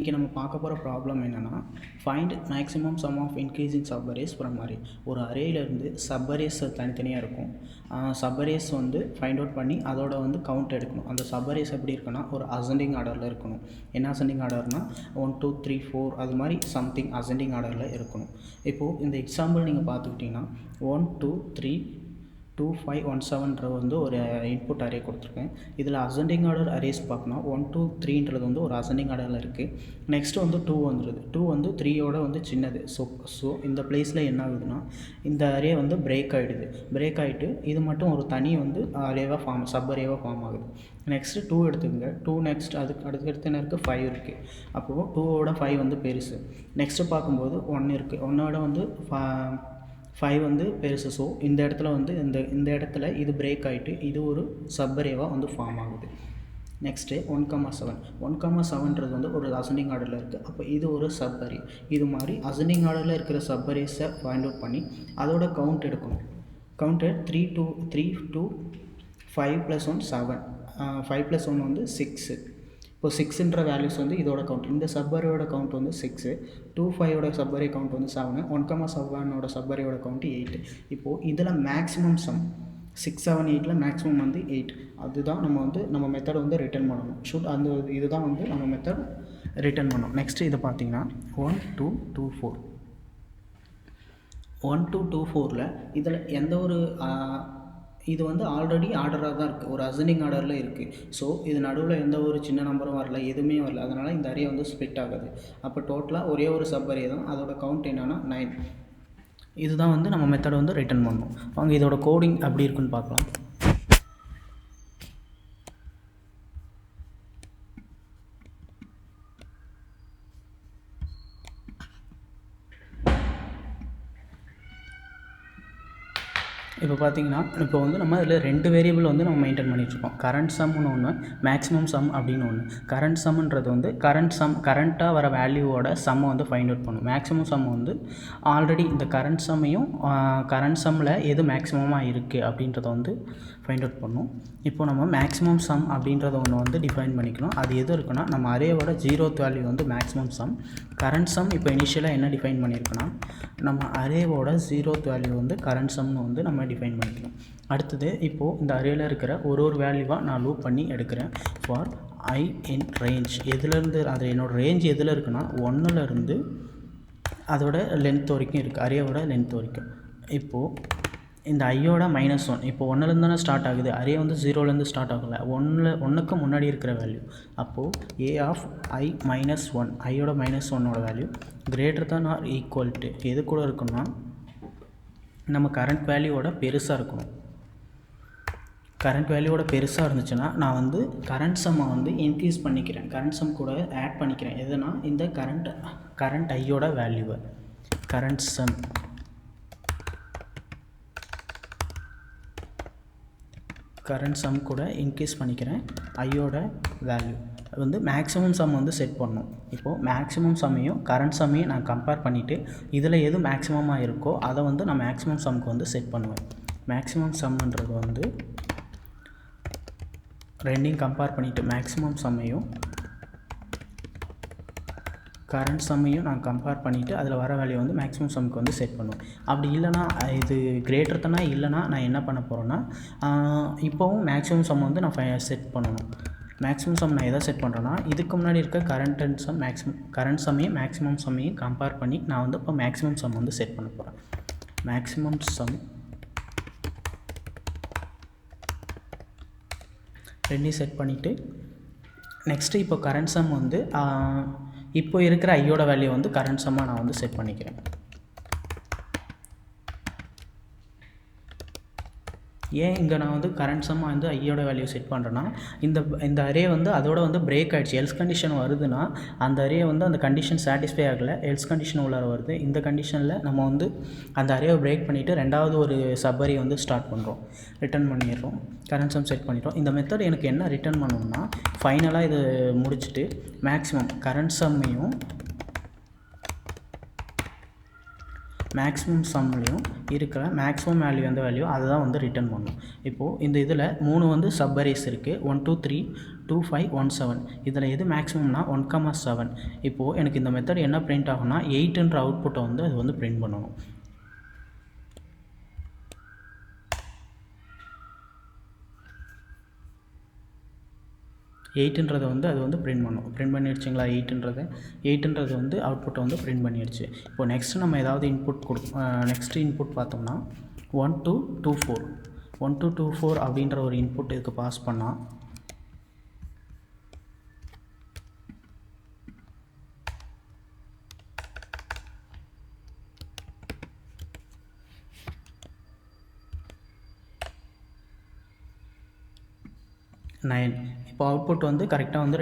இன்றைக்கி நம்ம பார்க்க போகிற ப்ராப்ளம் என்னென்னா find maximum sum of increasing subarrays from array. ஒரு அரேயிலேருந்து சப்பரேஸ் தனித்தனியாக இருக்கும். சப்பரேஸ் வந்து ஃபைண்ட் அவுட் பண்ணி அதோட வந்து கவுண்ட் எடுக்கணும். அந்த சப்பரேஸ் எப்படி இருக்குன்னா ஒரு அசெண்டிங் ஆர்டரில் இருக்கணும். என்ன அசெண்டிங் ஆர்டர்னால் 1 2 3 4 அது மாதிரி சம்திங் அசெண்டிங் ஆர்டரில் இருக்கணும். இப்போது இந்த எக்ஸாம்பிள் நீங்கள் பார்த்துக்கிட்டிங்கன்னா 1 2 3 2 5 1 7 வந்து ஒரு இன்புட் அரே கொடுத்துருக்கேன். இதில் அசெண்டிங் ஆர்டர் அரேஸ் பார்க்கணும். 1 2 3 வந்து ஒரு அசெண்டிங் ஆர்டரில் இருக்குது. நெக்ஸ்ட்டு வந்து 2 வந்துடுது. 2 வந்து 3யோட வந்து சின்னது. ஸோ இந்த பிளேஸில் என்ன ஆகுதுன்னா இந்த அரே வந்து பிரேக் ஆகிடுது. பிரேக் ஆகிட்டு இது மட்டும் ஒரு தனி வந்து அரேவாக சப் அரேவாக ஃபார்ம் ஆகுது. நெக்ஸ்ட்டு 2 எடுத்துக்கோங்க. 2 நெக்ஸ்ட் அடுத்தடுத்து என்ன இருக்குது 5 இருக்குது. அப்போது 2ஓட 5 வந்து பெருசு. நெக்ஸ்ட்டு பார்க்கும்போது 1 இருக்குது. 1ஓட வந்து 5 வந்து பெருசு. ஸோ இந்த இடத்துல வந்து இந்த இடத்துல இது பிரேக் ஆகிட்டு இது ஒரு சப்பரேவாக வந்து ஃபார்ம் ஆகுது. நெக்ஸ்ட்டு 1,7 1,7 வந்து ஒரு அசெண்டிங் ஆர்டரில் இருக்குது. அப்போ இது ஒரு சப்பரே. இது மாதிரி அசெண்டிங் ஆர்டரில் இருக்கிற சப்பரேஸை ஃபைண்ட் அவுட் பண்ணி அதோட கவுண்ட் எடுக்கணும். கவுண்ட்டு 3 2 5 + 1 7 5 + 1 வந்து 6. இப்போ 6ன்ற வேல்யூஸ் வந்து இதோட கவுண்ட். இந்த சப்பரேயோட கவுண்ட் வந்து 6. 2 5ஓட சப்பரே கவுண்ட் வந்து 7. 1,7ஓட சப்பரேயோட கவுண்ட் 8. இப்போது இதில் மேக்ஸிமம் சம் 6 7 8ல் மேக்ஸிமம் வந்து 8. அதுதான் நம்ம மெத்தட் வந்து ரிட்டர்ன் பண்ணணும். இதுதான் வந்து நம்ம மெத்தட் ரிட்டர்ன் பண்ணணும். நெக்ஸ்ட்டு இதை பார்த்தீங்கன்னா 1 2 2 4 1 2 2 4ல் இதில் எந்த ஒரு இது வந்து ஆல்ரெடி ஆர்டராக தான் இருக்குது. ஒரு அசெண்டிங் ஆர்டரில் இருக்குது. ஸோ இது நடுவில் எந்த ஒரு சின்ன நம்பரும் வரல, எதுவுமே வரல. அதனால் இந்த அரே வந்து ஸ்ப்ளிட் ஆகுது. அப்போ டோட்டலாக ஒரே ஒரு சப் அரே தான். அதோட கவுண்ட் என்னென்னா 9. இதுதான் வந்து நம்ம மெத்தட் வந்து ரிட்டர்ன் பண்ணணும். வாங்க இதோட கோடிங் அப்படி இருக்குன்னு பார்க்கலாம். இப்போ பார்த்தீங்கன்னா இப்போ வந்து நம்ம இதில் 2 வேரியபிள் வந்து நம்ம மெயின்டைன் பண்ணிகிட்ருக்கோம். கரண்ட் சம்னு ஒன்று, மேக்ஸிமம் சம் அப்படின்னு ஒன்று. கரண்ட் சம்ன்றது வந்து கரண்ட்டாக வர வேல்யூவோட சம்மை வந்து ஃபைண்ட் அவுட் பண்ணும். மேக்ஸிமம் சம் வந்து ஆல்ரெடி இந்த கரண்ட் சம்மையும் கரண்ட் சம்மில் எது மேக்ஸிமமாக இருக்குது அப்படின்றத வந்து ஃபைண்ட் அவுட் பண்ணும். இப்போ நம்ம மேக்ஸிமம் சம் அப்படின்றத ஒன்று வந்து டிஃபைன் பண்ணிக்கணும். அது எது இருக்குன்னா நம்ம அரேவோட 0th வேல்யூ வந்து மேக்ஸிமம் சம். கரண்ட் சம் இப்போ இனிஷியலாக என்ன டிஃபைன் பண்ணியிருக்குன்னா நம்ம அரேவோட 0th வேல்யூ வந்து கரண்ட் சம்னு வந்து நம்ம டிஃபைன் பண்ணிக்கணும். அடுத்தது இப்போது இந்த அரேயில் இருக்கிற ஒரு வேல்யூவாக நான் லூப் பண்ணி எடுக்கிறேன். ஃபார் I in range எதுலேருந்து அது என்னோடய ரேஞ்ச் எதில் இருக்குன்னா 1லேருந்து அதோட லென்த் வரைக்கும் இருக்குது. அரேவோட லென்த் வரைக்கும். இப்போது இந்த ஐயோட -1 இப்போ 1லேருந்து தானே ஸ்டார்ட் ஆகுது. அரே வந்து 0லேருந்து ஸ்டார்ட் ஆகலை. 1க்கு முன்னாடி இருக்கிற வேல்யூ. அப்போது a of I - 1 ஐயோட -1ஓட value greater than R equal to எது கூட இருக்குன்னா நம்ம கரண்ட் வேல்யூவோட பெருசாக இருக்கணும். கரண்ட் வேல்யூவோட பெருசாக இருந்துச்சுன்னா நான் வந்து கரண்ட் சம்மை வந்து இன்க்ரீஸ் பண்ணிக்கிறேன். கரண்ட் சம் கூட ஆட் பண்ணிக்கிறேன். எதுனா இந்த கரண்ட் ஐயோட வேல்யூவை கரண்ட் சம் கூட இன்க்ரீஸ் பண்ணிக்கிறேன். ஐயோட வேல்யூ வந்து மேக்ஸிமம் சம் வந்து செட் பண்ணணும். இப்போது மேக்ஸிமம் சம்மையும் கரண்ட் சம்மையும் நான் கம்பேர் பண்ணிவிட்டு இதில் எது மேக்ஸிமமாக இருக்கோ அதை வந்து நான் மேக்ஸிமம் சம்க்கு வந்து செட் பண்ணுவேன். மேக்ஸிமம் சம்ன்றது வந்து ரெண்டையும் கம்பேர் பண்ணிவிட்டு மேக்ஸிமம் சம்மையும் கரண்ட் சம்மையும் நான் கம்பேர் பண்ணிவிட்டு அதில் வர வேல்யூ வந்து மேக்ஸிமம் சம்க்கு வந்து செட் பண்ணுவேன். அப்படி இல்லைனா இது கிரேட்டர் தானே இல்லைனா நான் என்ன பண்ண போகிறேன்னா இப்போவும் மேக்ஸிமம் சம் வந்து நான் செட் பண்ணணும். மேக்ஸிமம் சம் நான் எதை செட் பண்ணுறேன்னா இதுக்கு முன்னாடி இருக்க கரண்ட் சம்மையும் மேக்ஸிமம் சம்மையும் கம்பேர் பண்ணி நான் வந்து இப்போ மேக்ஸிமம் சம் வந்து செட் பண்ண போகிறேன். மேக்ஸிமம் சம் ரெண்டையும் செட் பண்ணிவிட்டு நெக்ஸ்ட்டு இப்போ கரண்ட் சம் வந்து இப்போ இருக்கிற ஐயோட வேல்யூ வந்து கரண்ட் சம்மாக நான் வந்து செட் பண்ணிக்கிறேன். ஏன் இங்கே நான் வந்து கரண்ட் சம்மாக வந்து ஐயோட வேல்யூ செட் பண்ணுறேன்னா இந்த அரே வந்து அதோட வந்து பிரேக் ஆகிடுச்சு. எல்ஸ் கண்டிஷன் வருதுன்னா அந்த அரே வந்து அந்த கண்டிஷன் சாட்டிஸ்ஃபை ஆகலை, எல்ஸ் கண்டிஷன் உள்ளார வருது. இந்த கண்டிஷனில் நம்ம வந்து அந்த அரேவை பிரேக் பண்ணிவிட்டு ரெண்டாவது ஒரு சப் அரே வந்து ஸ்டார்ட் பண்ணுறோம், ரிட்டர்ன் பண்ணிடுறோம். கரண்ட் சம் செட் பண்ணிடுறோம். இந்த மெத்தட் எனக்கு என்ன ரிட்டர்ன் பண்ணணும்னா ஃபைனலாக இது முடிச்சுட்டு மேக்ஸிமம் கரண்ட் சம்மையும் மேக்ஸிமம் சம்லேயும் இருக்கிற மேக்ஸிமம் வேல்யூ எந்த வேல்யூ அதை தான் வந்து ரிட்டர்ன் பண்ணும். இப்போது இந்த இதில் 3 வந்து சப்பரேஸ் இருக்குது, 1 2 3 2 5 1 7. இதில் எது மேக்ஸிமம்னா 1,7. இப்போது எனக்கு இந்த மெத்தட் என்ன பிரிண்ட் ஆகும்னா 8ன்ற அவுட்புட்டை வந்து அது வந்து பிரிண்ட் பண்ணணும். எயிட்டுன்றதை வந்து அது வந்து பிரிண்ட் பண்ணும். பிரிண்ட் பண்ணிடுச்சிங்களா? எயிட்டுன்றது வந்து அவுட்புட்டை வந்து பிரிண்ட் பண்ணிடுச்சு. இப்போ நெக்ஸ்ட்டு நம்ம ஏதாவது இன்புட் நெக்ஸ்ட்டு இன்புட் பார்த்தோம்னா 1 2 2 4 1 2 2 4 அப்படின்ற ஒரு இன்புட் இதுக்கு பாஸ் பண்ணால் நைன். இப்போ அவுட்புட் வந்து கரெக்டாக வந்து